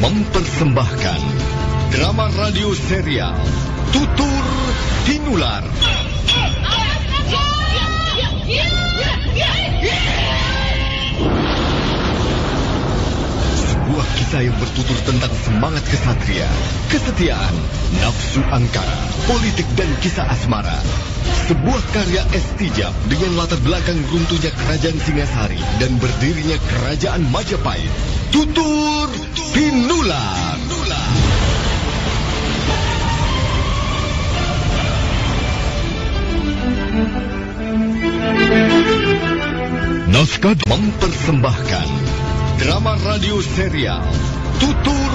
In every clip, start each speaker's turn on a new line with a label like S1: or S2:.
S1: mempersembahkan drama radio serial Tutur Tinular. Sebuah kisah yang bertutur tentang semangat kesatria, kesetiaan, nafsu angkara, politik dan kisah asmara. Sebuah karya Estijab dengan latar belakang runtuhnya kerajaan Singasari dan berdirinya kerajaan Majapahit. Tutur Tinular. Naskah mempersembahkan drama radio serial Tutur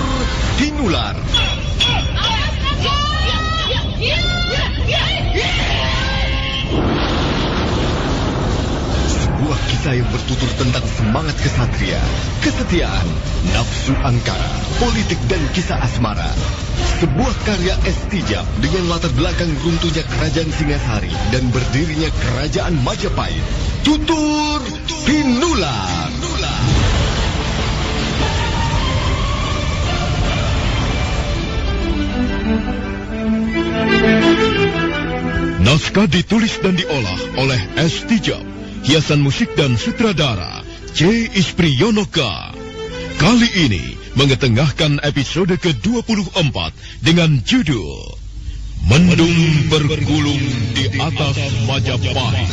S1: Tinular. Sebuah kisah yang bertutur tentang semangat kesatria, kesetiaan, nafsu angkara, politik dan kisah asmara. Sebuah karya Estijab dengan latar belakang runtuhnya kerajaan Singasari dan berdirinya kerajaan Majapahit. Tutur Tinular. Naskah ditulis dan diolah oleh Estijab. Hiasan musik dan sutradara C. Ispriyonoka. Kali ini mengetengahkan episode ke-24 dengan judul Mendung Bergulung di Atas Majapahit.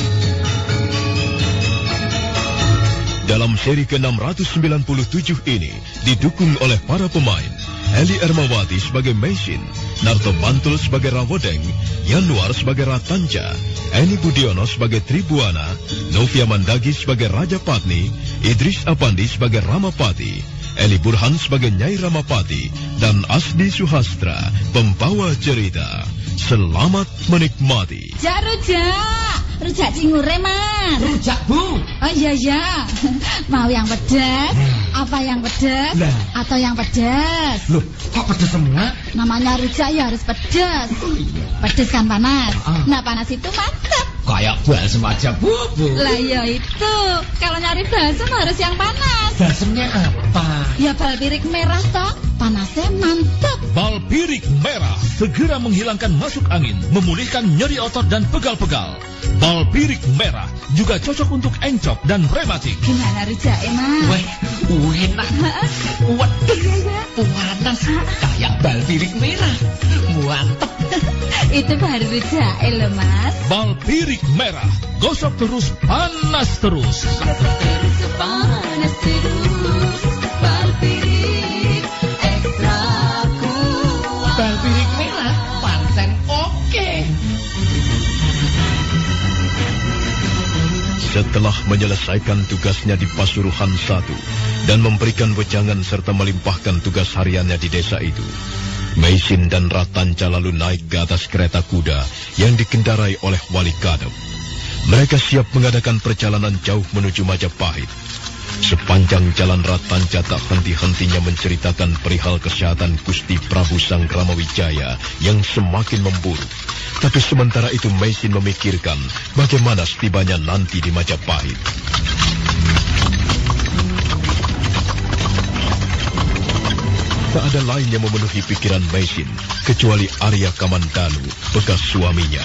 S1: Dalam seri ke-697 ini didukung oleh para pemain Eli Ermawati sebagai Meisin, Narto Bantul sebagai Rawodeng, Yanuar sebagai Ratanja, Eni Budiono sebagai Tribuana, Novia Mandagi sebagai Raja Patni, Idris Apandi sebagai Ramapati, Eli Burhan sebagai Nyai Ramapati, dan Asdi Suhastra, pembawa cerita. Selamat menikmati.
S2: Rujak cingure, Mas.
S3: Rujak, Bu.
S2: Oh iya. Mau yang pedas? Apa yang pedas? Atau yang pedas?
S3: Loh, kok pedas semua?
S2: Namanya rujak ya harus pedas. Pedas kan panas. Nah, panas itu mantap.
S3: Kayak balsem aja, Bu.
S2: Lah ya itu. Kalau nyari balsem harus yang panas.
S3: Balsemnya apa?
S2: Ya balpirik merah toh. Panasnya mantap.
S4: Balpirik merah segera menghilangkan masuk angin, memulihkan nyeri otot dan pegal-pegal. Balpirik merah juga cocok untuk encok dan rematik.
S2: Gimana rujaknya, Mas?
S3: Weh, enak. Waduh, panas. Kayak balpirik merah. Mantep.
S2: Itu baru rujaknya loh, Mas.
S4: Balpirik merah, gosok terus, panas terus.
S2: Panas terus. Balpirik ekstra kuat.
S3: Balpirik merah, pancen oke.
S1: Setelah menyelesaikan tugasnya di Pasuruan 1 dan memberikan wejangan serta melimpahkan tugas hariannya di desa itu, Meisin dan Ratanja lalu naik ke atas kereta kuda yang dikendarai oleh Wali Kadep. Mereka siap mengadakan perjalanan jauh menuju Majapahit. Sepanjang jalan Ratanja tak henti-hentinya menceritakan perihal kesehatan Gusti Prabu Sang Ramawijaya yang semakin memburuk. Tapi sementara itu Meisin memikirkan bagaimana setibanya nanti di Majapahit. Tak ada lain yang memenuhi pikiran Meisin kecuali Arya Kamandanu, bekas suaminya.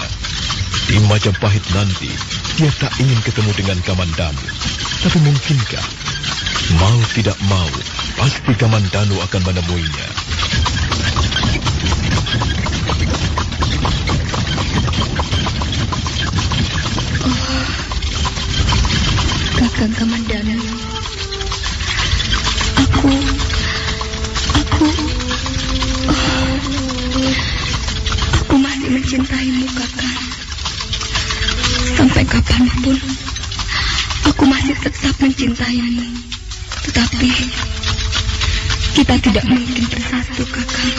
S1: Di Majapahit nanti, dia tak ingin ketemu dengan Kamandanu. Tapi mungkinkah? Mau tidak mau, pasti Kamandanu akan menemuinya.
S5: Kakang Kamandanu, aku masih mencintaimu, Kakang. Sampai kapanpun, aku masih tetap mencintaimu. Tetapi kita tidak mungkin bersatu, Kakang.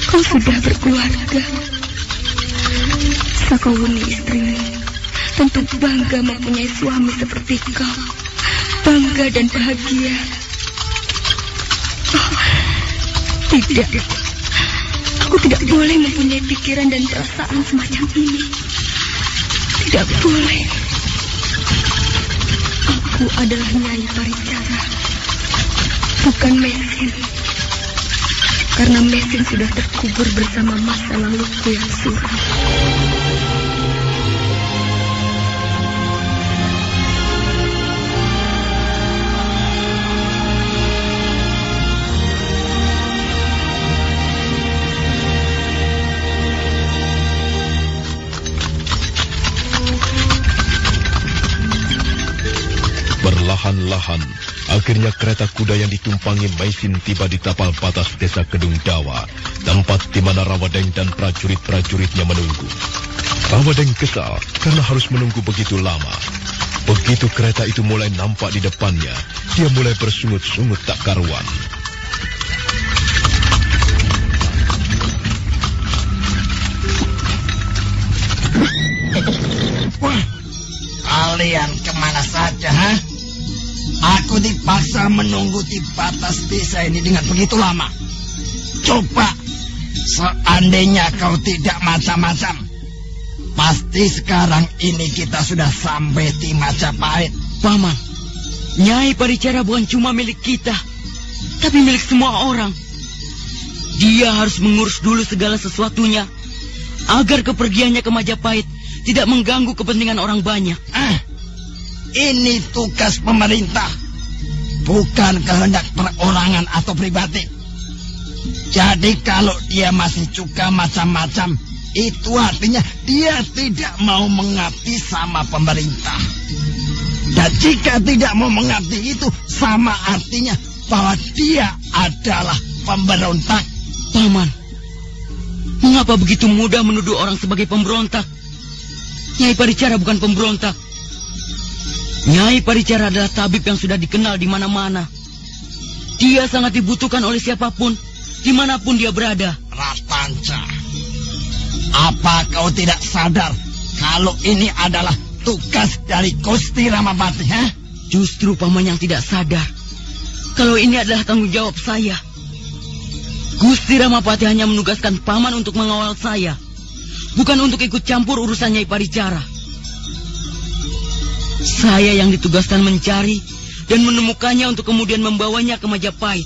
S5: Kau sudah berkeluarga. Sakowuni istrimu tentu bangga mempunyai suami seperti kau. Bangga dan bahagia. Oh, tidak. Aku tidak boleh mempunyai pikiran dan perasaan semacam ini. Tidak boleh. Aku adalah Nyai Paricara, bukan Meisin. karena Mesin sudah terkubur bersama masa laluku yang suram.
S1: Perlahan-lahan, akhirnya kereta kuda yang ditumpangi Mesin tiba di tapal batas desa Kedung Dawa, tempat di mana Rawadeng dan prajurit-prajuritnya menunggu. Rawadeng kesal karena harus menunggu begitu lama. Begitu kereta itu mulai nampak di depannya, dia mulai bersungut-sungut tak karuan.
S6: Wah, kalian kemana saja, ha? Aku dipaksa menunggu di batas desa ini dengan begitu lama. Coba, seandainya kau tidak macam-macam, pasti sekarang ini kita sudah sampai di Majapahit.
S7: Paman, Nyai Paricara bukan cuma milik kita, tapi milik semua orang. Dia harus mengurus dulu segala sesuatunya, agar kepergiannya ke Majapahit tidak mengganggu kepentingan orang banyak.
S6: Ini tugas pemerintah, bukan kehendak perorangan atau pribadi. Jadi kalau dia masih suka macam-macam, itu artinya dia tidak mau mengabdi sama pemerintah. Dan jika tidak mau mengabdi itu, sama artinya bahwa dia adalah pemberontak.
S7: Paman, mengapa begitu mudah menuduh orang sebagai pemberontak? Nyai Paricara bukan pemberontak. Nyai Paricara adalah tabib yang sudah dikenal di mana-mana. Dia sangat dibutuhkan oleh siapapun, dimanapun dia berada.
S6: Ratanca, apa kau tidak sadar kalau ini adalah tugas dari Gusti Ramapati, ha?
S7: Justru paman yang tidak sadar kalau ini adalah tanggung jawab saya. Gusti Ramapati hanya menugaskan paman untuk mengawal saya, bukan untuk ikut campur urusan Nyai Paricara. Saya yang ditugaskan mencari dan menemukannya untuk kemudian membawanya ke Majapahit.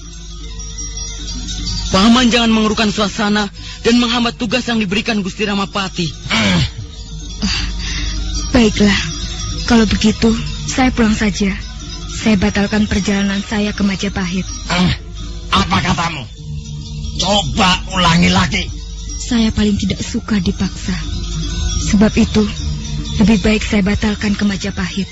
S7: Paman jangan mengerukan suasana dan menghambat tugas yang diberikan Gusti Ramapati.
S5: Baiklah, kalau begitu saya pulang saja. Saya batalkan perjalanan saya ke Majapahit.
S6: Apa katamu? Coba ulangi lagi.
S5: Saya paling tidak suka dipaksa. Sebab itu, lebih baik saya batalkan ke Majapahit.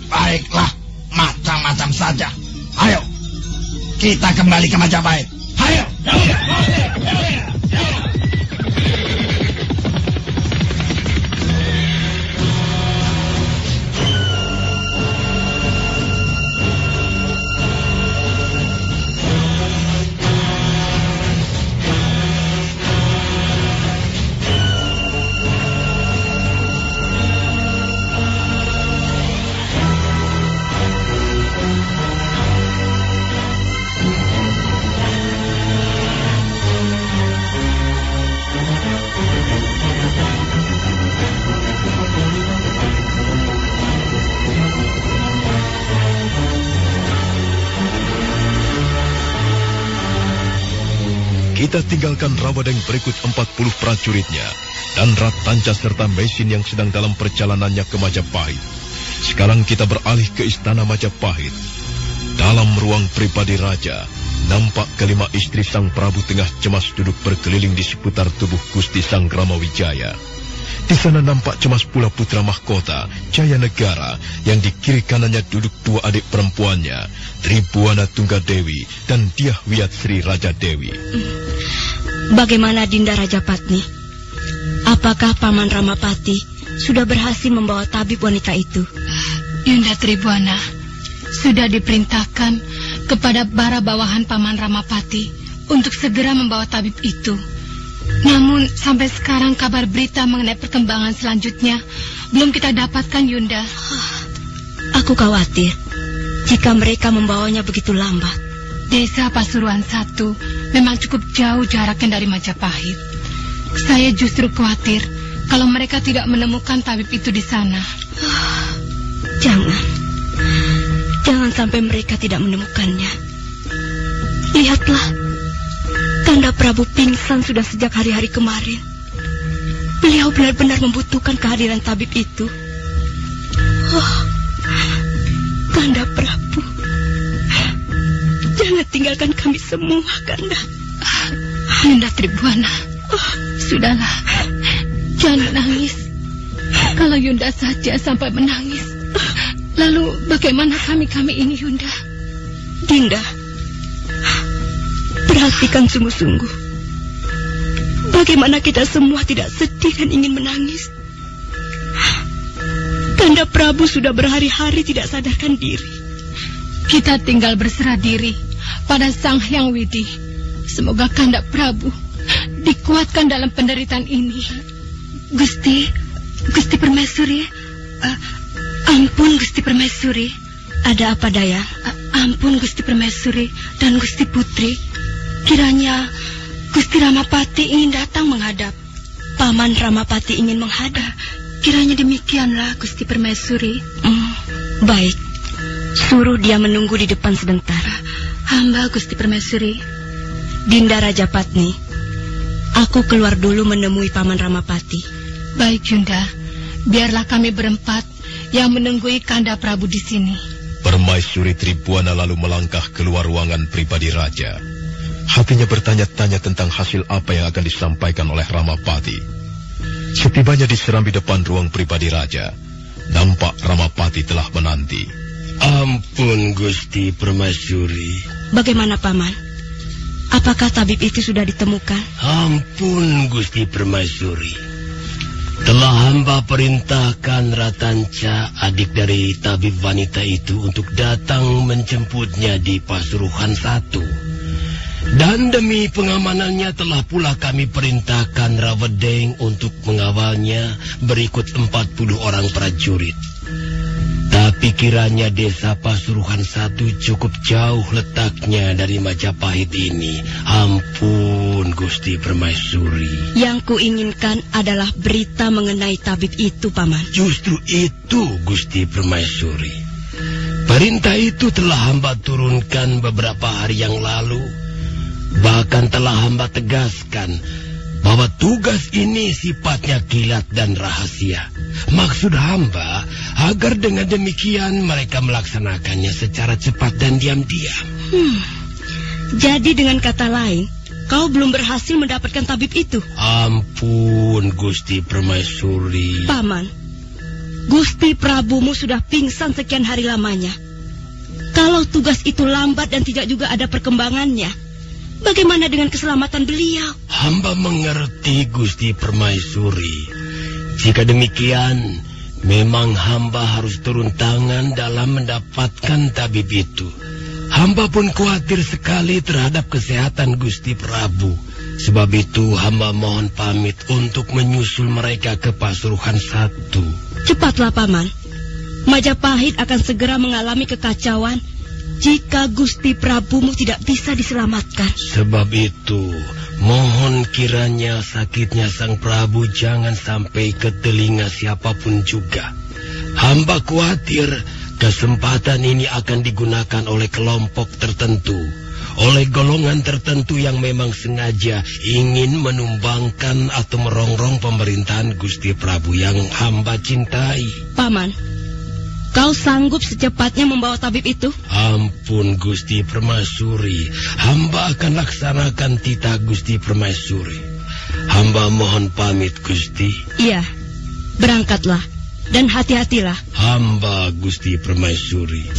S6: Baiklah, macam-macam saja. Ayo, kita kembali ke Majapahit. Ayo.
S1: Kita tinggalkan Rawadeng berikut 40 prajuritnya dan Ratanca serta Mesin yang sedang dalam perjalanannya ke Majapahit. Sekarang kita beralih ke istana Majapahit. Dalam ruang pribadi raja, nampak kelima istri Sang Prabu tengah cemas duduk berkeliling di seputar tubuh Gusti Sang Ramawijaya. Di sana nampak cemas pula putra mahkota, Jaya Negara, yang di kiri kanannya duduk dua adik perempuannya, Tribuana Tunggadewi dan Diah Wiyat Sri Raja Dewi.
S5: Bagaimana Dinda Rajapatni? Apakah Paman Ramapati sudah berhasil membawa tabib wanita itu?
S8: Yunda Tribuana, sudah diperintahkan kepada para bawahan Paman Ramapati untuk segera membawa tabib itu. Namun sampai sekarang kabar berita mengenai perkembangan selanjutnya belum kita dapatkan, Yunda.
S5: Aku khawatir jika mereka membawanya begitu lambat.
S8: Desa Pasuruan 1 memang cukup jauh jaraknya dari Majapahit. Saya justru khawatir kalau mereka tidak menemukan tabib itu di sana.
S5: Jangan sampai mereka tidak menemukannya. Lihatlah, Kanda Prabu pingsan sudah sejak hari-hari kemarin. Beliau benar-benar membutuhkan kehadiran tabib itu. Kanda Prabu, jangan tinggalkan kami semua, Kanda.
S8: Yunda Tribhuwana, sudahlah, jangan menangis. Kalau Yunda saja sampai menangis, lalu bagaimana kami ini, Yunda?
S5: Dinda, perhatikan sungguh-sungguh. Bagaimana kita semua tidak sedih dan ingin menangis. Kanda Prabu sudah berhari-hari tidak sadarkan diri.
S8: Kita tinggal berserah diri pada Sang Hyang Widi. Semoga Kanda Prabu dikuatkan dalam penderitaan ini.
S5: Gusti Permaisuri. Ampun Gusti Permaisuri. Ada apa, Dayang? Ampun Gusti Permaisuri dan Gusti Putri. Kiranya Gusti Ramapati ingin datang menghadap. Paman Ramapati ingin menghadap. Kiranya demikianlah Gusti Permaisuri. Baik. Suruh dia menunggu di depan sebentar. Hamba Gusti Permaisuri. Dinda Rajapatni, aku keluar dulu menemui Paman Ramapati.
S8: Baik, Yunda. Biarlah kami berempat yang menunggui Kanda Prabu di sini.
S1: Permaisuri Tribhuwana lalu melangkah keluar ruangan pribadi raja. Hatinya bertanya-tanya tentang hasil apa yang akan disampaikan oleh Ramapati. Setibanya diserambi depan ruang pribadi raja, nampak Ramapati telah menanti.
S9: Ampun Gusti Permaisuri.
S5: Bagaimana, Paman? Apakah tabib itu sudah ditemukan?
S9: Ampun Gusti Permaisuri. Telah hamba perintahkan Ratanca, adik dari tabib wanita itu, untuk datang menjemputnya di Pasuruhan 1. Dan demi pengamanannya telah pula kami perintahkan Rawedeng untuk mengawalnya berikut 40 orang prajurit. Tapi kiranya desa Pasuruhan 1 cukup jauh letaknya dari Majapahit ini. Ampun Gusti Permaisuri.
S5: Yang kuinginkan adalah berita mengenai tabib itu, Paman.
S9: Justru itu Gusti Permaisuri. Perintah itu telah hamba turunkan beberapa hari yang lalu. Bahkan telah hamba tegaskan bahwa tugas ini sifatnya kilat dan rahasia. Maksud hamba agar dengan demikian mereka melaksanakannya secara cepat dan diam-diam.
S5: Jadi dengan kata lain, kau belum berhasil mendapatkan tabib itu?
S9: Ampun Gusti Permaisuri.
S5: Paman, Gusti Prabumu sudah pingsan sekian hari lamanya. Kalau tugas itu lambat dan tidak juga ada perkembangannya, bagaimana dengan keselamatan beliau?
S9: Hamba mengerti Gusti Permaisuri. Jika demikian, memang hamba harus turun tangan dalam mendapatkan tabib itu. Hamba pun khawatir sekali terhadap kesehatan Gusti Prabu. Sebab itu hamba mohon pamit untuk menyusul mereka ke Pasuruhan 1.
S5: Cepatlah, Paman. Majapahit akan segera mengalami kekacauan jika Gusti Prabumu tidak bisa diselamatkan.
S9: Sebab itu, mohon kiranya sakitnya Sang Prabu jangan sampai ke telinga siapapun juga. Hamba khawatir kesempatan ini akan digunakan oleh kelompok tertentu, oleh golongan tertentu yang memang sengaja ingin menumbangkan atau merongrong pemerintahan Gusti Prabu yang hamba cintai.
S5: Paman, kau sanggup secepatnya membawa tabib itu?
S9: Ampun Gusti Permaisuri, hamba akan laksanakan titah Gusti Permaisuri. Hamba mohon pamit Gusti.
S5: Iya, berangkatlah dan hati-hatilah.
S9: Hamba Gusti Permaisuri.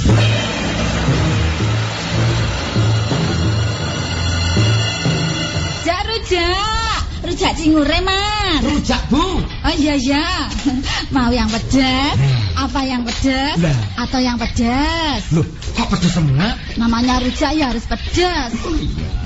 S2: Rujak cingure, Mas.
S3: Rujak, Bu.
S2: Oh iya. Mau yang pedas? Apa yang pedas? Atau yang pedas?
S3: Loh, kok pedas semua?
S2: Namanya rujak ya harus pedas.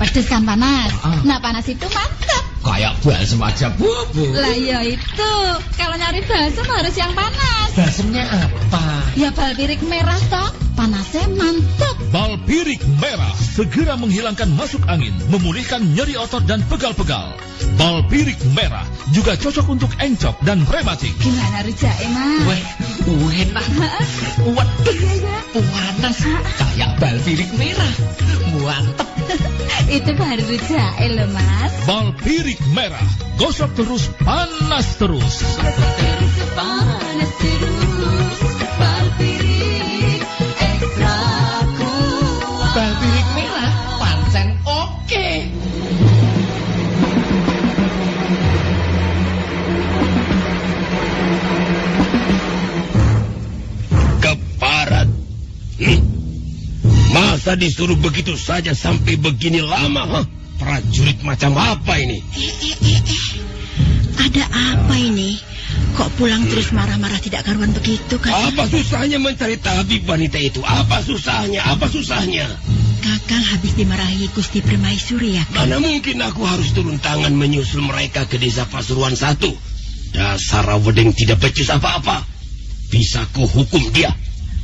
S2: Pedas kan panas. Nah, panas itu mantap.
S3: kayak balsem aja, Bu.
S2: Lah ya itu, kalau nyari balsem harus yang panas.
S3: Balsemnya apa?
S2: Ya balpirik merah toh, panasnya mantap.
S4: Balpirik merah segera menghilangkan masuk angin, memulihkan nyeri otot dan pegal-pegal. Balpirik merah juga cocok untuk encok dan rematik.
S2: Gimana rujaknya, Mas?
S3: Weh, enak. Waduh, panas kayak balpirik merah. Mantep.
S2: Itu baru rujaknya loh, Mas.
S4: Balpirik merah, gosok terus, panas terus.
S2: Panas terus, balpirik ekstra kuat.
S3: Balpirik merah pancen oke.
S9: Keparat. Masa disuruh begitu saja sampai begini lama, huh? Prajurit macam apa ini?
S5: Ada apa ini? Kok pulang terus marah-marah tidak karuan begitu, Kakang?
S9: Apa susahnya mencari tabib wanita itu? Apa susahnya? Apa susahnya?
S5: Kakang habis dimarahi Gusti Permaisuri ya?
S9: Mana mungkin aku harus turun tangan menyusul mereka ke desa Pasuruan 1. Dasar Rawedeng tidak becus apa-apa. Bisa ku hukum dia.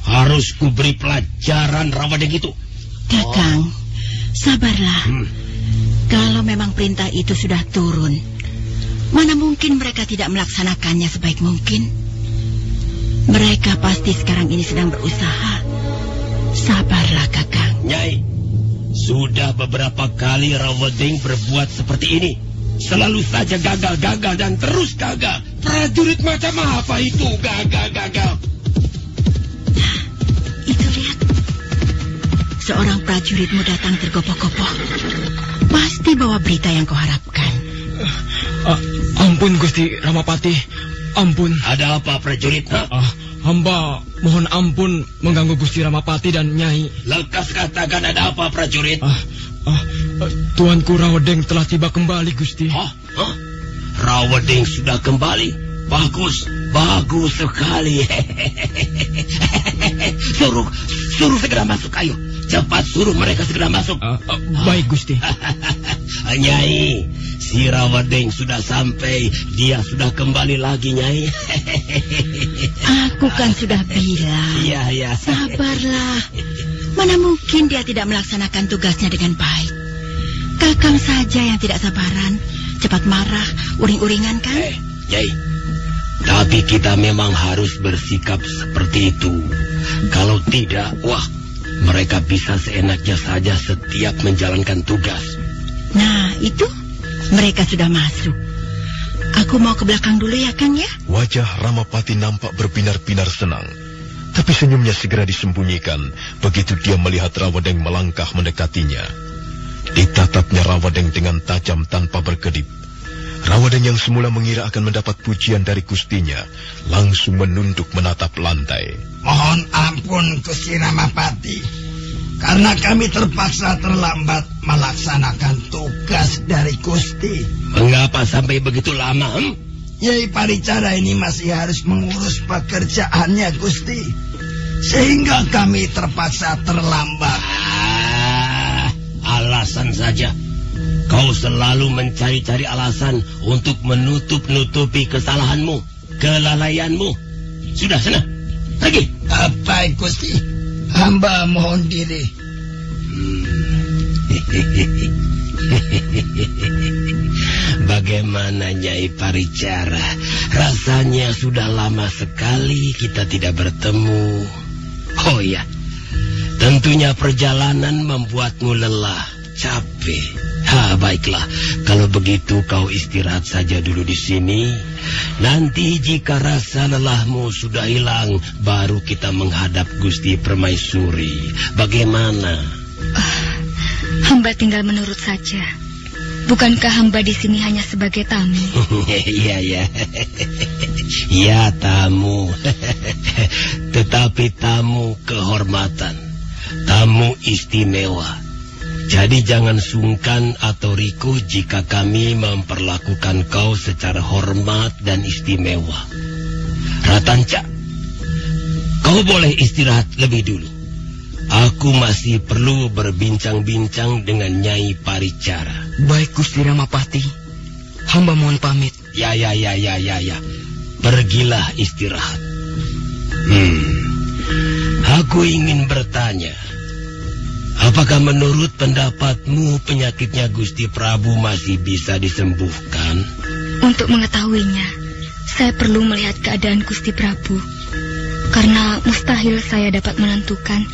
S9: Harus ku beri pelajaran Rawedeng itu.
S5: Kakang, sabarlah. Kalau memang perintah itu sudah turun, mana mungkin mereka tidak melaksanakannya sebaik mungkin? Mereka pasti sekarang ini sedang berusaha. Sabarlah, Kakang.
S9: Nyai, sudah beberapa kali Rawedeng berbuat seperti ini. Selalu saja gagal-gagal dan terus gagal. Prajurit macam apa itu? Gagal-gagal.
S5: Nah, itu lihat. Seorang prajuritmu datang tergopoh-gopoh. Pasti bawa berita yang kau harapkan.
S7: Ampun, Gusti Ramapati. Ampun.
S9: Ada apa, prajurit?
S7: Hamba mohon ampun mengganggu Gusti Ramapati dan Nyai.
S9: Lekas katakan ada apa, prajurit?
S7: Tuanku Rawedeng telah tiba kembali, Gusti.
S9: Rawedeng sudah kembali? Bagus, bagus sekali. Suruh segera masuk, ayo. Cepat suruh mereka segera masuk.
S7: Baik, Gusti.
S9: Nyai, si Rawedeng sudah sampai. Dia sudah kembali lagi, Nyai.
S5: Aku kan sudah bilang.
S9: Iya.
S5: Sabarlah. Mana mungkin dia tidak melaksanakan tugasnya dengan baik. Kakang saja yang tidak sabaran. Cepat marah, uring-uringan kan?
S9: Nyai, tapi kita memang harus bersikap seperti itu. Kalau tidak, mereka bisa seenaknya saja setiap menjalankan tugas.
S5: Nah, itu mereka sudah masuk. Aku mau ke belakang dulu ya, Kang ya?
S1: Wajah Ramapati nampak berbinar-binar senang. Tapi senyumnya segera disembunyikan begitu dia melihat Rawedeng melangkah mendekatinya. Ditatapnya Rawedeng dengan tajam tanpa berkedip. Rawedeng yang semula mengira akan mendapat pujian dari gustinya, langsung menunduk menatap lantai.
S6: Mohon ampun, Gusti Ramapati. Karena kami terpaksa terlambat melaksanakan tugas dari Gusti.
S9: Mengapa sampai begitu lama?
S6: Nyai Paricara ini masih harus mengurus pekerjaannya, Gusti. Sehingga kami terpaksa terlambat.
S9: Alasan saja. Kau selalu mencari-cari alasan untuk menutup-nutupi kesalahanmu, kelalaianmu. Sudah, sana. Pergi.
S6: Baik, Gusti. Hamba mohon diri.
S9: Bagaimana, Nyai Paricara? Rasanya sudah lama sekali kita tidak bertemu. Oh ya, tentunya perjalanan membuatmu lelah, capek. Baiklah, kalau begitu kau istirahat saja dulu di sini. Nanti jika rasa lelahmu sudah hilang, baru kita menghadap Gusti Permaisuri. Bagaimana?
S8: Hamba tinggal menurut saja. Bukankah hamba di sini hanya sebagai tamu?
S9: Iya. Ya, tamu. Tetapi tamu kehormatan. Tamu istimewa. Jadi jangan sungkan atau riku jika kami memperlakukan kau secara hormat dan istimewa. Ratanca, kau boleh istirahat lebih dulu. Aku masih perlu berbincang-bincang dengan Nyai Paricara.
S7: Baik, Gusti Ramapati. Hamba mohon pamit.
S9: Ya. Pergilah istirahat. Aku ingin bertanya. Apakah menurut pendapatmu penyakitnya Gusti Prabu masih bisa disembuhkan?
S5: Untuk mengetahuinya, saya perlu melihat keadaan Gusti Prabu. Karena mustahil saya dapat menentukan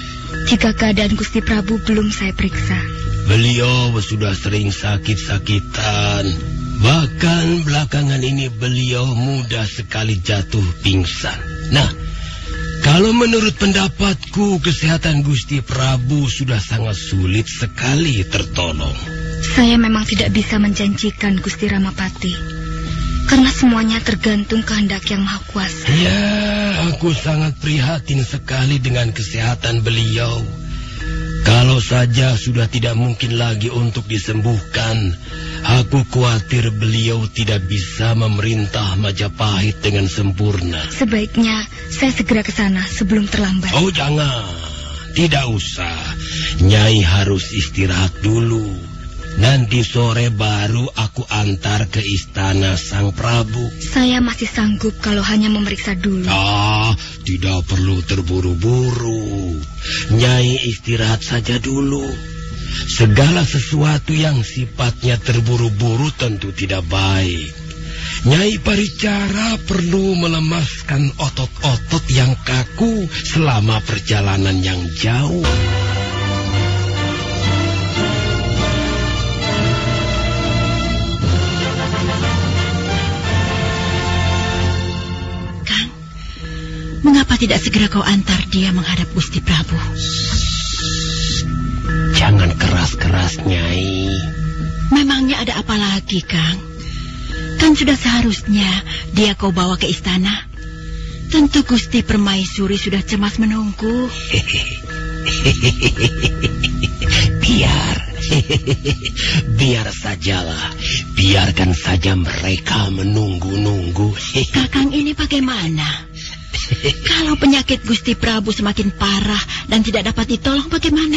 S5: jika keadaan Gusti Prabu belum saya periksa.
S9: Beliau sudah sering sakit-sakitan. Bahkan belakangan ini beliau mudah sekali jatuh pingsan. Nah, kalau menurut pendapatku, kesehatan Gusti Prabu sudah sangat sulit sekali tertolong.
S5: Saya memang tidak bisa menjanjikan Gusti Ramapati, karena semuanya tergantung kehendak Yang Maha Kuasa.
S9: Ya, aku sangat prihatin sekali dengan kesehatan beliau. Kalau saja sudah tidak mungkin lagi untuk disembuhkan, aku khawatir beliau tidak bisa memerintah Majapahit dengan sempurna.
S5: Sebaiknya saya segera ke sana sebelum terlambat.
S9: Oh, jangan. Tidak usah. Nyai harus istirahat dulu. Nanti sore baru aku antar ke istana Sang Prabu.
S5: Saya masih sanggup kalau hanya memeriksa dulu.
S9: Tidak perlu terburu-buru. Nyai istirahat saja dulu. Segala sesuatu yang sifatnya terburu-buru tentu tidak baik. Nyai Paricara perlu melemaskan otot-otot yang kaku selama perjalanan yang jauh.
S10: Mengapa tidak segera kau antar dia menghadap Gusti Prabu?
S9: Jangan keras-keras, Nyai.
S10: Memangnya ada apa lagi, Kang? Kan sudah seharusnya dia kau bawa ke istana. Tentu Gusti Permaisuri sudah cemas menunggu.
S9: Biar sajalah. Biarkan saja mereka menunggu-nunggu.
S10: Kakang ini bagaimana? Kalau penyakit Gusti Prabu semakin parah dan tidak dapat ditolong bagaimana?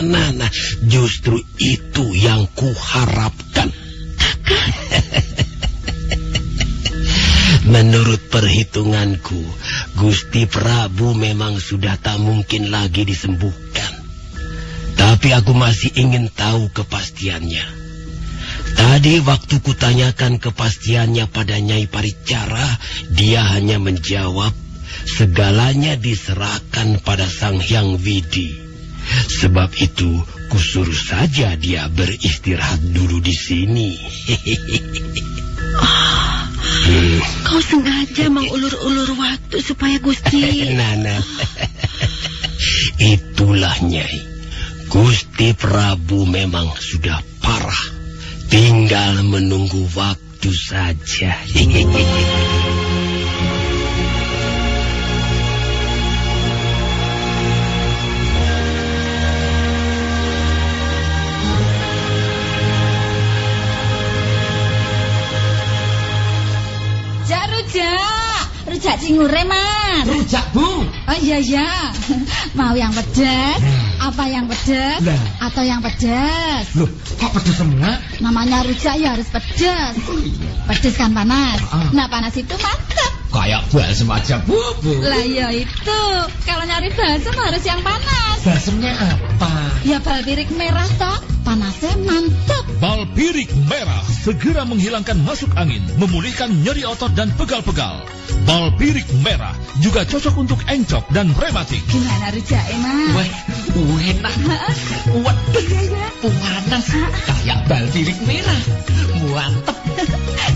S9: Nah, justru itu yang kuharapkan. Menurut perhitunganku, Gusti Prabu memang sudah tak mungkin lagi disembuhkan. Tapi aku masih ingin tahu kepastiannya. Tadi waktu kutanyakan kepastiannya pada Nyai Paricara, dia hanya menjawab segalanya diserahkan pada Sang Hyang Widi. Sebab itu kusuruh saja dia beristirahat dulu di sini.
S10: Kau sengaja mengulur-ulur waktu supaya Gusti...
S9: Nana, itulah Nyai. Gusti Prabu memang sudah parah. Tinggal menunggu waktu saja.
S2: Rujak cingure, Mas.
S3: Rujak, Bu.
S2: Oh iya. Mau yang pedas? Apa yang pedas? Atau yang pedas?
S3: Loh, kok pedas semua?
S2: Namanya rujak ya harus pedas. Pedas kan panas. Nah, panas itu mantap.
S3: Kayak balsem aja, Bu.
S2: Lah ya itu. Kalau nyari balsem harus yang panas.
S3: Balsemnya apa?
S2: Ya bal pirik merah toh. Panasnya mantap.
S4: Bal pirik merah segera menghilangkan masuk angin, memulihkan nyeri otot dan pegal-pegal. Bal pirik merah juga cocok untuk encok dan rematik.
S2: Gimana rujak, Mas?
S3: Wah, enak. Waduh, panas. Kayak bal pirik merah. Mantep.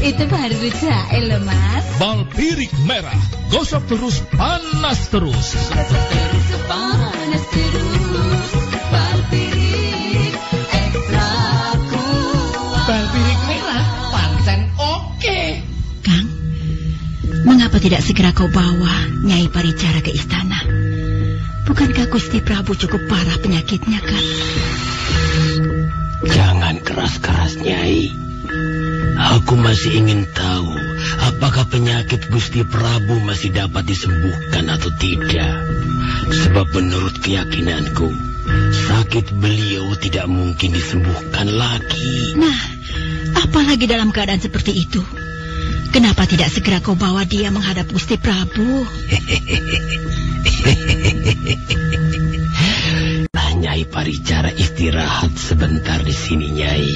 S2: Itu baru rujak, loh, Mas.
S4: Bal pirik merah, gosok terus, panas terus.
S2: Panas terus. Bal pirik ekstra kuat.
S3: Bal pirik merah, pancen oke.
S10: Kang, mengapa tidak segera kau bawa Nyai Paricara ke istana? Bukankah Gusti Prabu cukup parah penyakitnya, kan?
S9: Jangan keras-keras, Nyai. Aku masih ingin tahu apakah penyakit Gusti Prabu masih dapat disembuhkan atau tidak. Sebab menurut keyakinanku, sakit beliau tidak mungkin disembuhkan lagi.
S10: Nah, apalagi dalam keadaan seperti itu. Kenapa tidak segera kau bawa dia menghadap Gusti Prabu?
S9: Nyai Paricara istirahat sebentar di sini, Nyai.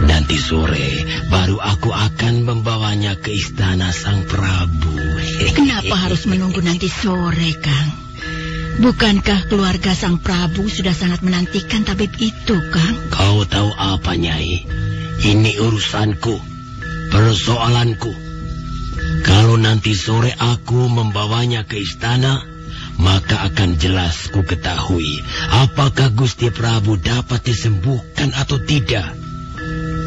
S9: Nanti sore baru aku akan membawanya ke istana Sang Prabu.
S10: Kenapa harus menunggu nanti sore, Kang? Bukankah keluarga Sang Prabu sudah sangat menantikan tabib itu, Kang?
S9: Kau tahu apa, Nyai? Ini urusanku, persoalanku. Kalau nanti sore aku membawanya ke istana, maka akan jelas ku ketahui apakah Gusti Prabu dapat disembuhkan atau tidak.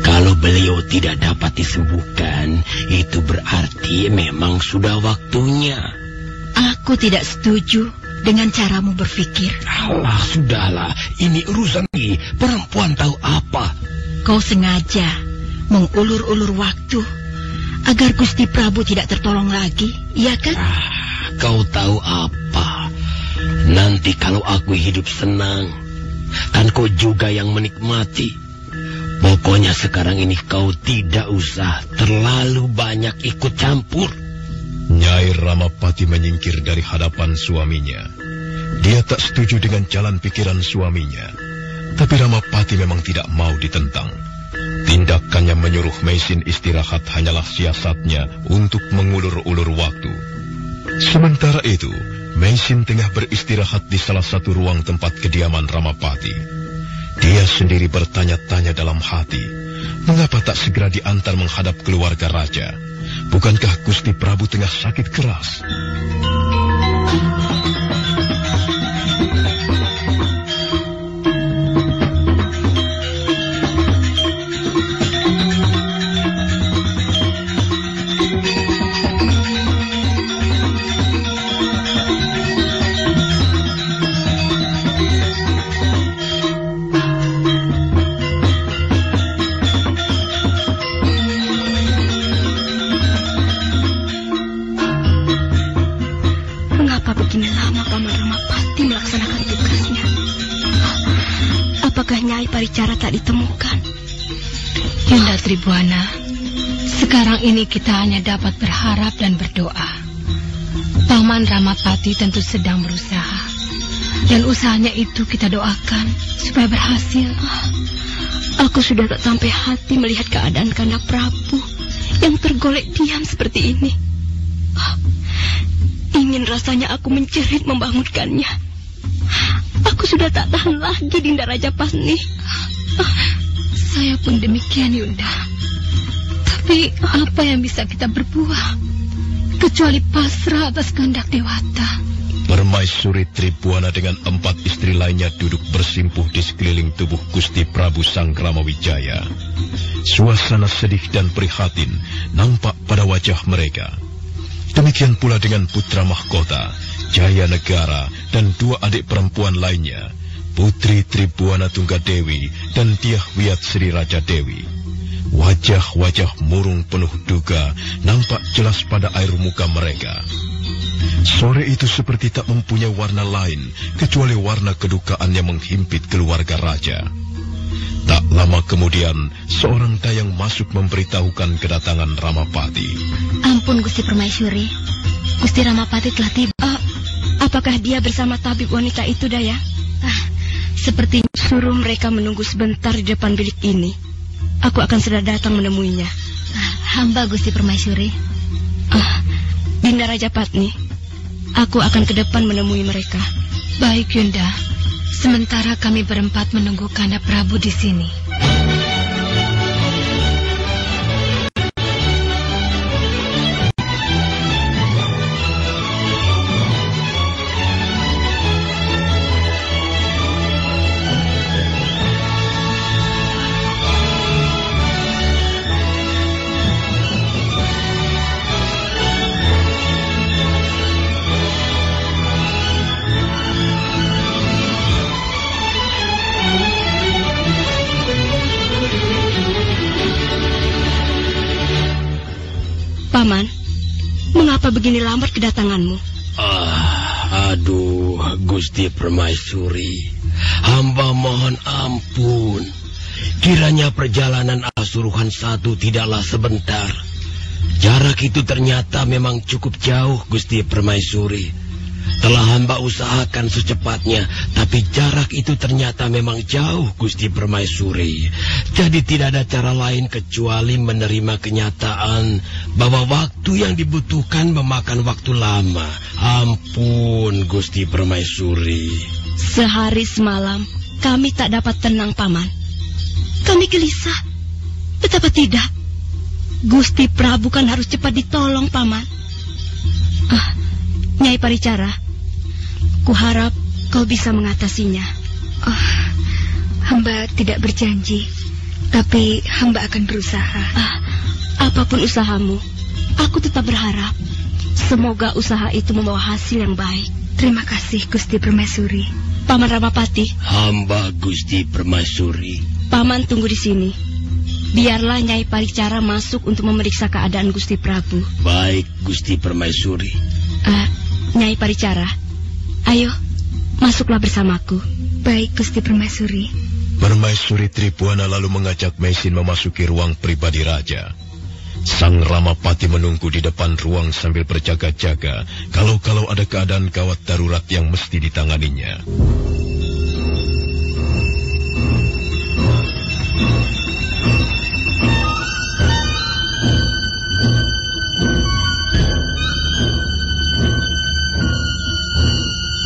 S9: Kalau beliau tidak dapat disembuhkan, itu berarti memang sudah waktunya.
S10: Aku tidak setuju dengan caramu berpikir.
S9: Alah, sudahlah. Ini urusan ini. Perempuan tahu apa?
S10: Kau sengaja mengulur-ulur waktu agar Gusti Prabu tidak tertolong lagi, iya kan?
S9: Kau tahu apa? Nanti kalau aku hidup senang, kan kau juga yang menikmati. Pokoknya sekarang ini kau tidak usah terlalu banyak ikut campur.
S1: Nyai Ramapati menyingkir dari hadapan suaminya. Dia tak setuju dengan jalan pikiran suaminya. Tapi Ramapati memang tidak mau ditentang. Tindakannya menyuruh Meisin istirahat hanyalah siasatnya untuk mengulur-ulur waktu. Sementara itu, Meisin tengah beristirahat di salah satu ruang tempat kediaman Ramapati. Dia sendiri bertanya-tanya dalam hati, mengapa tak segera diantar menghadap keluarga raja? Bukankah Gusti Prabu tengah sakit keras?
S5: Nyai Paricara tak ditemukan.
S8: Yunda Tribuana, sekarang ini kita hanya dapat berharap dan berdoa. Paman Ramapati tentu sedang berusaha, dan usahanya itu kita doakan supaya berhasil.
S5: Aku sudah tak sampai hati melihat keadaan Kanda Prabu yang tergolek diam seperti ini. Ingin rasanya aku menjerit membangunkannya. Aku sudah tak tahan lagi, Dinda Rajapasni.
S8: Saya pun demikian, Yunda. Tapi apa yang bisa kita berbuat? Kecuali pasrah atas kehendak Dewata.
S1: Permaisuri Tribuana dengan 4 istri lainnya duduk bersimpuh di sekeliling tubuh Gusti Prabu Sangkramawijaya. Suasana sedih dan prihatin nampak pada wajah mereka. Demikian pula dengan putra mahkota, Jaya Negara, dan 2 adik perempuan lainnya, Putri Tribuana Tunggadewi dan Dyah Wiyat Sri Raja Dewi. Wajah-wajah murung penuh duka nampak jelas pada air muka mereka. Sore itu seperti tak mempunyai warna lain kecuali warna kedukaan yang menghimpit keluarga raja. Tak lama kemudian, seorang dayang masuk memberitahukan kedatangan Ramapati.
S5: Ampun, Gusti Permaisuri. Gusti Ramapati telah tiba. Apakah dia bersama tabib wanita itu, Daya? Sepertinya suruh mereka menunggu sebentar di depan bilik ini. Aku akan segera datang menemuinya.
S10: Hamba Gusti Permaisuri.
S5: Dinda Rajapatni, aku akan ke depan menemui mereka.
S8: Baik, Yunda. Sementara kami berempat menunggu Kanda Prabu di sini.
S5: Paman, mengapa begini lambat kedatanganmu?
S9: Aduh, Gusti Permaisuri, hamba mohon ampun. Kiranya perjalanan Asuruhan Satu tidaklah sebentar. Jarak itu ternyata memang cukup jauh, Gusti Permaisuri. Telah hamba usahakan secepatnya, tapi jarak itu ternyata memang jauh, Gusti Permaisuri. Jadi tidak ada cara lain kecuali menerima kenyataan bahwa waktu yang dibutuhkan memakan waktu lama. Ampun, Gusti Permaisuri.
S5: Sehari semalam kami tak dapat tenang, Paman. Kami gelisah. Betapa tidak? Gusti Prabu kan harus cepat ditolong, Paman. Nyai Paricara, kuharap kau bisa mengatasinya.
S8: Hamba tidak berjanji, tapi hamba akan berusaha.
S5: Apapun usahamu, aku tetap berharap. Semoga usaha itu membawa hasil yang baik.
S8: Terima kasih, Gusti Permaisuri.
S5: Paman Ramapati.
S9: Hamba Gusti Permaisuri.
S5: Paman tunggu di sini. Biarlah Nyai Paricara masuk untuk memeriksa keadaan Gusti Prabu.
S9: Baik, Gusti Permaisuri.
S5: Nyai Paricara, ayo, masuklah bersamaku.
S8: Baik, Gusti Permaisuri.
S1: Permaisuri Tribuana lalu mengajak Maisin memasuki ruang pribadi raja. Sang Ramapati menunggu di depan ruang sambil berjaga-jaga kalau ada keadaan gawat darurat yang mesti ditanganinya.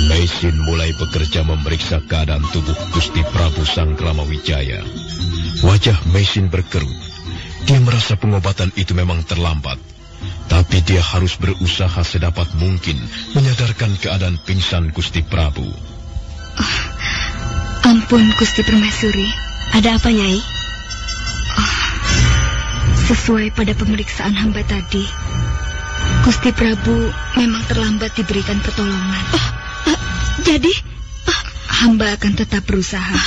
S1: Maisin mulai bekerja memeriksa keadaan tubuh Gusti Prabu Sang Ramawijaya. Wajah Maisin berkerut. Dia merasa pengobatan itu memang terlambat. Tapi dia harus berusaha sedapat mungkin menyadarkan keadaan pingsan Gusti Prabu.
S8: Ampun, Gusti Permaisuri.
S5: Ada apa, Nyai?
S8: Sesuai pada pemeriksaan hamba tadi, Gusti Prabu memang terlambat diberikan pertolongan.
S5: Jadi?
S8: Hamba akan tetap berusaha.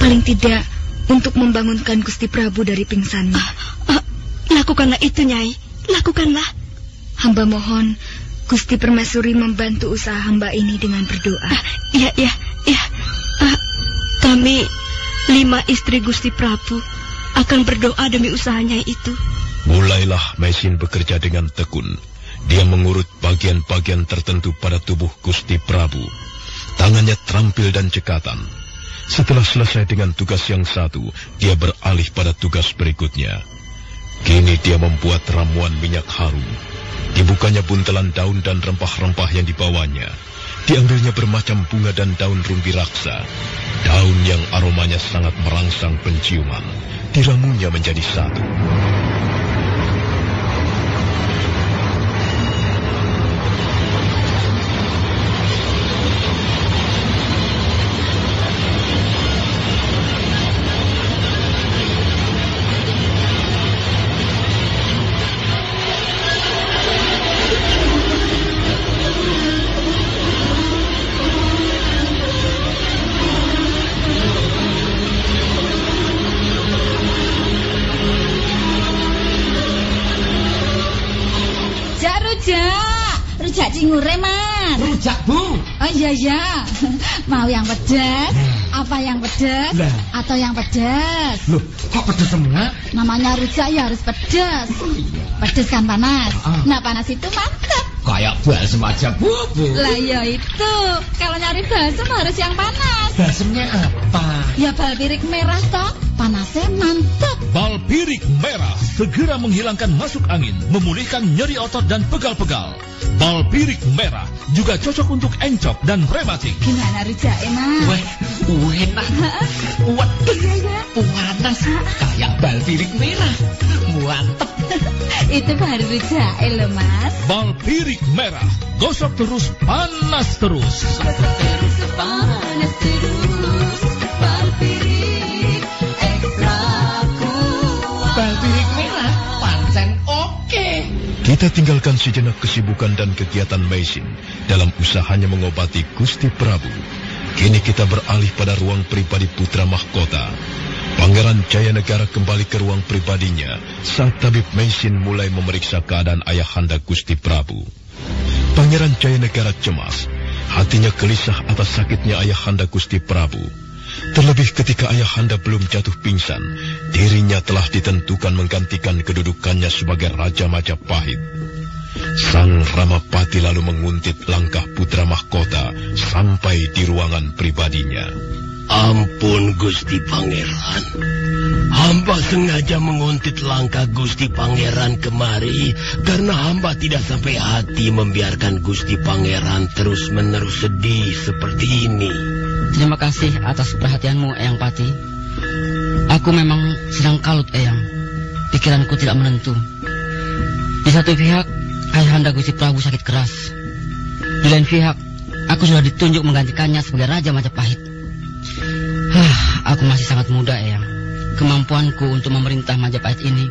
S8: Paling tidak untuk membangunkan Gusti Prabu dari pingsannya.
S5: Lakukanlah itu, Nyai. Lakukanlah.
S8: Hamba mohon Gusti Permaisuri membantu usaha hamba ini dengan berdoa.
S5: Ya. Kami 5 istri Gusti Prabu akan berdoa demi usahanya itu.
S1: Mulailah Maisin bekerja dengan tekun. Dia mengurut bagian-bagian tertentu pada tubuh Gusti Prabu. Tangannya terampil dan cekatan. Setelah selesai dengan tugas yang satu, dia beralih pada tugas berikutnya. Kini dia membuat ramuan minyak harum. Dibukanya buntelan daun dan rempah-rempah yang dibawanya. Diambilnya bermacam bunga dan daun rumpi raksa. Daun yang aromanya sangat merangsang penciuman. Diramunya menjadi satu.
S2: Rujak cingure, Mas.
S3: Rujak, Bu.
S2: Oh iya. Mau yang pedas? Apa yang pedas? Atau yang pedas?
S3: Loh, kok pedas semua?
S2: Namanya rujak ya harus pedas. Pedas kan panas. Nah, panas itu mantap.
S3: Kayak balsem aja, Bu.
S2: Lah ya itu. Kalau nyari balsem harus yang panas.
S3: Balsemnya apa?
S2: Ya bal pirik merah toh. Panasnya mantap.
S4: Bal pirik merah segera menghilangkan masuk angin, memulihkan nyeri otot dan pegal-pegal. Bal pirik merah juga cocok untuk encok dan rematik.
S2: Gimana rujaknya, Mas?
S3: Wah, enak.
S2: Iya.
S3: Panas. Kayak bal pirik merah. Mantep.
S2: Itu baru rujaknya loh, Mas.
S4: Bal pirik merah, gosok terus, panas terus.
S2: Panas terus. Bal pirik ekstra kuat.
S3: Bal pirik merah, pancen oke.
S1: Kita tinggalkan sejenak kesibukan dan kegiatan Maisin dalam usahanya mengobati Gusti Prabu. Kini kita beralih pada ruang pribadi putra mahkota. Pangeran Jayanegara kembali ke ruang pribadinya saat tabib Maisin mulai memeriksa keadaan ayahanda Gusti Prabu. Pangeran Jayanegara cemas. Hatinya gelisah atas sakitnya ayahanda Gusti Prabu. Terlebih ketika ayahanda belum jatuh pingsan, dirinya telah ditentukan menggantikan kedudukannya sebagai Raja Majapahit. Sang Ramapati lalu menguntit langkah putra mahkota sampai di ruangan pribadinya.
S9: Ampun Gusti Pangeran, hamba sengaja menguntit langkah Gusti Pangeran kemari karena hamba tidak sampai hati membiarkan Gusti Pangeran terus-menerus sedih seperti ini.
S7: Terima kasih atas perhatianmu, Eyang Pati. Aku memang sedang kalut, Eyang. Pikiranku tidak menentu. Di satu pihak, ayahanda Gusti Prabu sakit keras. Di lain pihak, aku sudah ditunjuk menggantikannya sebagai Raja Majapahit. Aku masih sangat muda, Eyang. Kemampuanku untuk memerintah Majapahit ini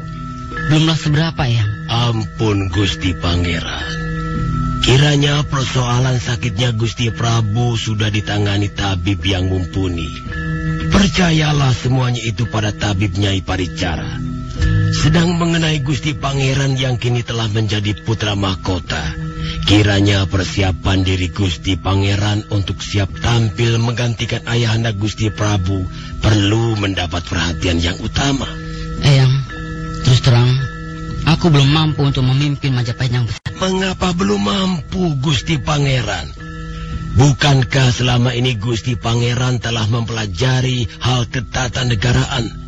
S7: belumlah seberapa, Eyang.
S9: Ampun Gusti Pangeran. Kiranya persoalan sakitnya Gusti Prabu sudah ditangani tabib yang mumpuni. Percayalah semuanya itu pada tabib Nyai Paricara. Sedang mengenai Gusti Pangeran yang kini telah menjadi putra mahkota, kiranya persiapan diri Gusti Pangeran untuk siap tampil menggantikan ayahanda Gusti Prabu perlu mendapat perhatian yang utama.
S7: Eyang, terus terang, aku belum mampu untuk memimpin Majapahit yang besar.
S9: Mengapa belum mampu, Gusti Pangeran? Bukankah selama ini Gusti Pangeran telah mempelajari hal ketatanegaraan?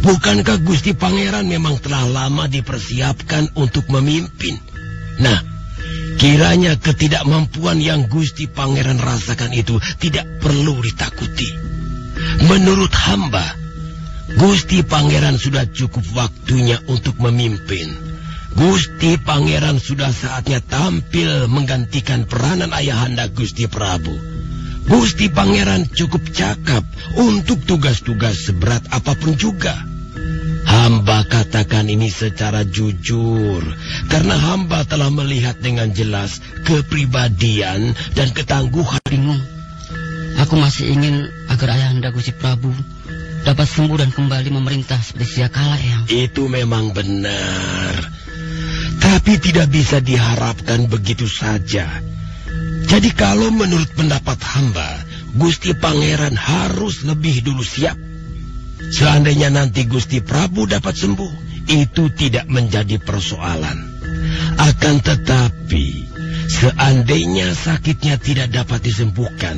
S9: Bukankah Gusti Pangeran memang telah lama dipersiapkan untuk memimpin? Nah, kiranya ketidakmampuan yang Gusti Pangeran rasakan itu tidak perlu ditakuti. Menurut hamba, Gusti Pangeran sudah cukup waktunya untuk memimpin. Gusti Pangeran sudah saatnya tampil menggantikan peranan ayahanda Gusti Prabu. Gusti Pangeran cukup cakap untuk tugas-tugas seberat apapun juga. Hamba katakan ini secara jujur, karena hamba telah melihat dengan jelas kepribadian dan ketangguhan.
S7: Bingung. Aku masih ingin agar ayahanda Gusti Prabu dapat sembuh dan kembali memerintah seperti sedia kala, Eyang.
S9: Itu memang benar. Tapi tidak bisa diharapkan begitu saja. Jadi kalau menurut pendapat hamba, Gusti Pangeran harus lebih dulu siap. Seandainya nanti Gusti Prabu dapat sembuh, itu tidak menjadi persoalan. Akan tetapi, seandainya sakitnya tidak dapat disembuhkan,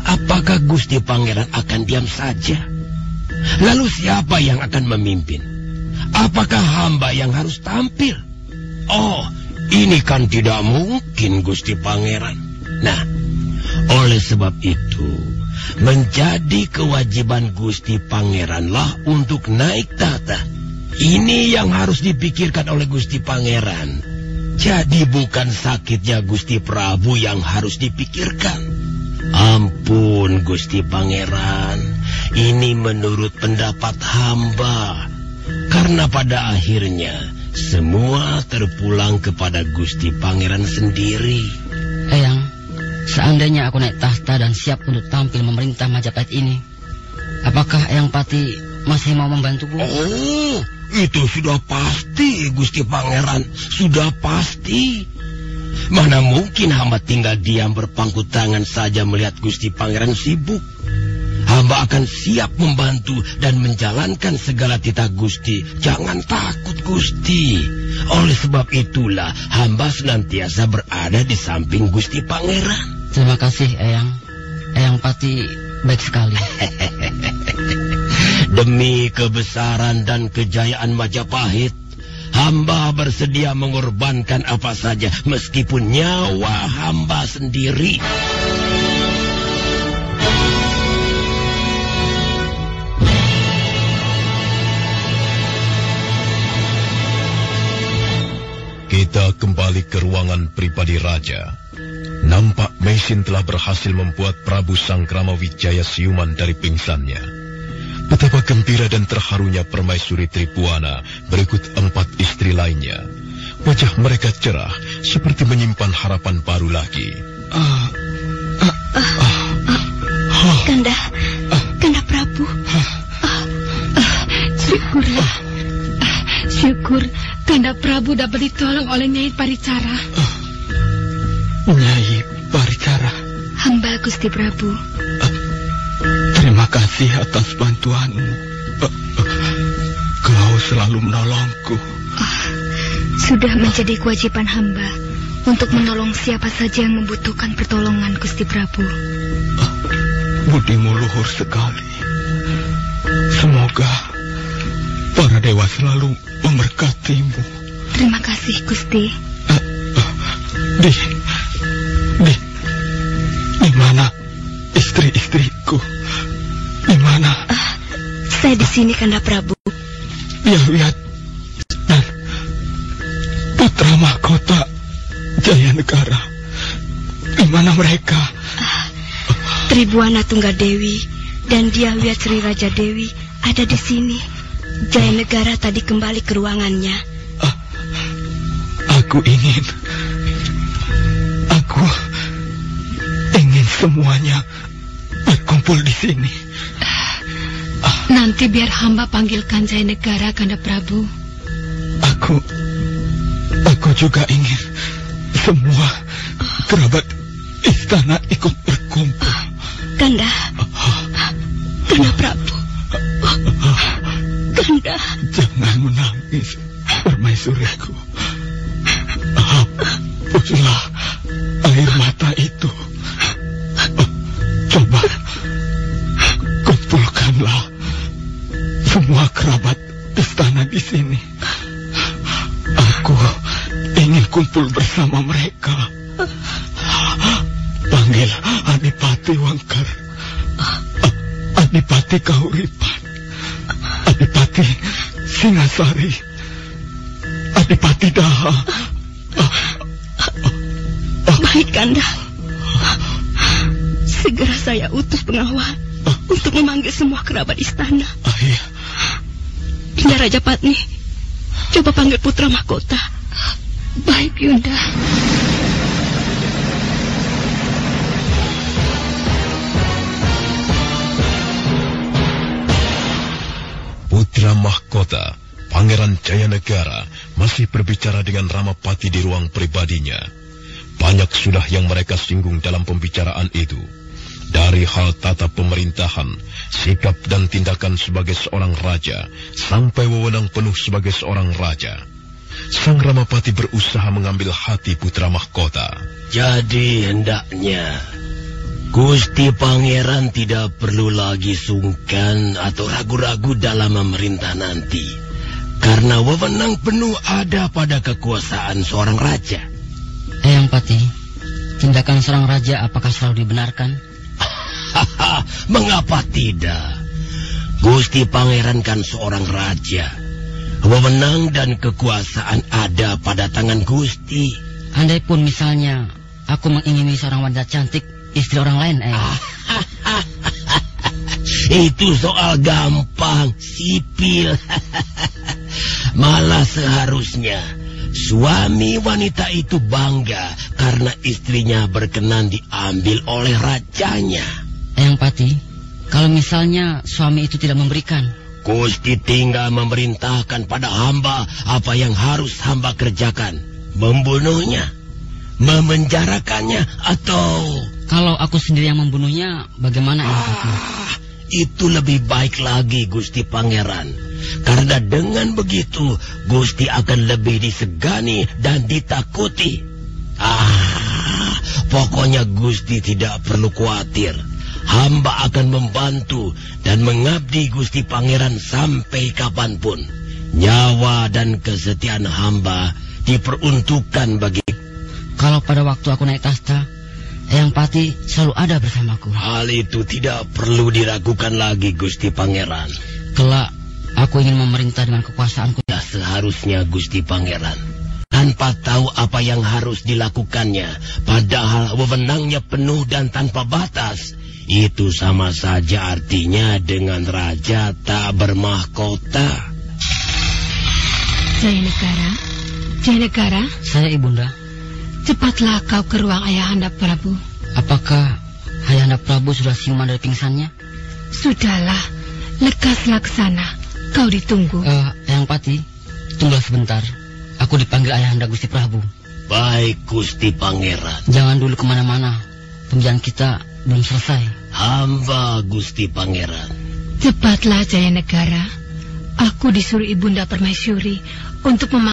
S9: apakah Gusti Pangeran akan diam saja? Lalu siapa yang akan memimpin? Apakah hamba yang harus tampil? Oh, ini kan tidak mungkin, Gusti Pangeran. Nah, oleh sebab itu, menjadi kewajiban Gusti Pangeranlah untuk naik tahta. Ini yang harus dipikirkan oleh Gusti Pangeran. Jadi bukan sakitnya Gusti Prabu yang harus dipikirkan. Ampun, Gusti Pangeran. Ini menurut pendapat hamba. Karena pada akhirnya semua terpulang kepada Gusti Pangeran sendiri.
S7: Eyang, seandainya aku naik tahta dan siap untuk tampil memerintah Majapahit ini, apakah Eyang Pati masih mau membantuku?
S9: Oh, itu sudah pasti, Gusti Pangeran. Sudah pasti. Mana mungkin hamba tinggal diam berpangku tangan saja melihat Gusti Pangeran sibuk. Hamba akan siap membantu dan menjalankan segala titah Gusti. Jangan takut, Gusti. Oleh sebab itulah hamba senantiasa berada di samping Gusti Pangeran.
S7: Terima kasih, Eyang. Eyang Pati baik sekali.
S9: Demi kebesaran dan kejayaan Majapahit, hamba bersedia mengorbankan apa saja, meskipun nyawa hamba sendiri.
S1: Kita kembali ke ruangan pribadi raja. Nampak Maisin telah berhasil membuat Prabu Sangkramawijaya siuman dari pingsannya. Betapa gembira dan terharunya Permaisuri Tribuana berikut 4 istri lainnya. Wajah mereka cerah seperti menyimpan harapan baru lagi.
S5: Kanda Prabu.
S8: Syukurlah. Syukur Kanda Prabu dapat ditolong oleh Nyai Paricara.
S3: Nyai Paricara.
S5: Hamba Gusti Prabu.
S11: Terima kasih atas bantuanmu. Kau selalu menolongku.
S5: Sudah menjadi kewajiban hamba untuk menolong siapa saja yang membutuhkan pertolongan, Gusti Prabu.
S11: Budimu luhur sekali. Semoga para dewa selalu memberkatimu.
S5: Terima kasih, Gusti.
S11: Di mana istri-istriku? Di mana?
S5: Saya di sini, Kanda Prabu.
S11: Ya, lihat. Dan putra mahkota Jayanegara. Di mana mereka?
S5: Tribuana Tunggadewi dan Dyahwiyat Sri Raja Dewi ada di sini. Jayanegara tadi kembali ke ruangannya.
S11: Aku ingin semuanya berkumpul di sini.
S8: Nanti biar hamba panggilkan Jayanegara, Kanda Prabu.
S11: Aku juga ingin semua kerabat istana ikut berkumpul.
S5: Kanda Prabu. Kanda.
S11: Jangan menangis, permaisuriku. Hapuslah air mata itu. Coba kumpulkanlah semua kerabat istana di sini. Aku ingin kumpul bersama mereka. Panggil Adipati Wangkar, Adipati Kahuripan, Adipati Singasari, Adipati Daha.
S5: Baik, Kanda. Segera saya utus pengawal untuk memanggil semua kerabat istana.
S11: Iya.
S5: Yunda Rajapatni, coba panggil putra mahkota. Baik, Yunda.
S1: Putra mahkota Pangeran Jayanegara masih berbicara dengan Ramapati di ruang pribadinya. Banyak sudah yang mereka singgung dalam pembicaraan itu. Dari hal tata pemerintahan, sikap dan tindakan sebagai seorang raja, sampai wewenang penuh sebagai seorang raja. Sang Ramapati berusaha mengambil hati putra mahkota.
S9: Jadi hendaknya Gusti Pangeran tidak perlu lagi sungkan atau ragu-ragu dalam memerintah nanti. Karena wewenang penuh ada pada kekuasaan seorang raja.
S7: Eyang Pati, tindakan seorang raja apakah selalu dibenarkan?
S9: Mengapa tidak? Gusti Pangeran kan seorang raja. Wewenang dan kekuasaan ada pada tangan Gusti.
S7: Andai pun misalnya aku mengingini seorang wanita cantik, istri orang lain,
S9: Itu soal gampang, sipil. Malah seharusnya suami wanita itu bangga karena istrinya berkenan diambil oleh rajanya.
S7: Eyang Pati, kalau misalnya suami itu tidak memberikan,
S9: Gusti tinggal memerintahkan pada hamba apa yang harus hamba kerjakan. Membunuhnya, memenjarakannya, atau...
S7: Kalau aku sendiri yang membunuhnya, bagaimana, Eyang Pati?
S9: Itu lebih baik lagi, Gusti Pangeran. Karena dengan begitu, Gusti akan lebih disegani dan ditakuti. Pokoknya Gusti tidak perlu khawatir. Hamba akan membantu dan mengabdi Gusti Pangeran sampai kapanpun. Nyawa dan kesetiaan hamba diperuntukkan bagi...
S7: Kalau pada waktu aku naik tahta, Eyang Pati selalu ada bersamaku.
S9: Hal itu tidak perlu diragukan lagi, Gusti Pangeran.
S7: Kelak, aku ingin memerintah dengan kekuasaanku.
S9: Ya, seharusnya Gusti Pangeran, tanpa tahu apa yang harus dilakukannya, padahal wewenangnya penuh dan tanpa batas. Itu sama saja artinya dengan raja tak bermahkota.
S8: Jayanegara.
S7: Saya, Ibunda.
S8: Cepatlah kau ke ruang Ayahanda Prabu.
S7: Apakah Ayahanda Prabu sudah siuman dari pingsannya?
S8: Sudahlah, lekaslah ke sana. Kau ditunggu.
S7: Eyang Pati, tunggulah sebentar. Aku dipanggil Ayahanda Gusti Prabu.
S9: Baik, Gusti Pangeran.
S7: Jangan dulu kemana-mana. Penjang kita belum selesai.
S9: Hamba Gusti Pangeran.
S8: Cepatlah Jaya Negara. Aku disuruh Ibunda Permaisuri untuk memanggil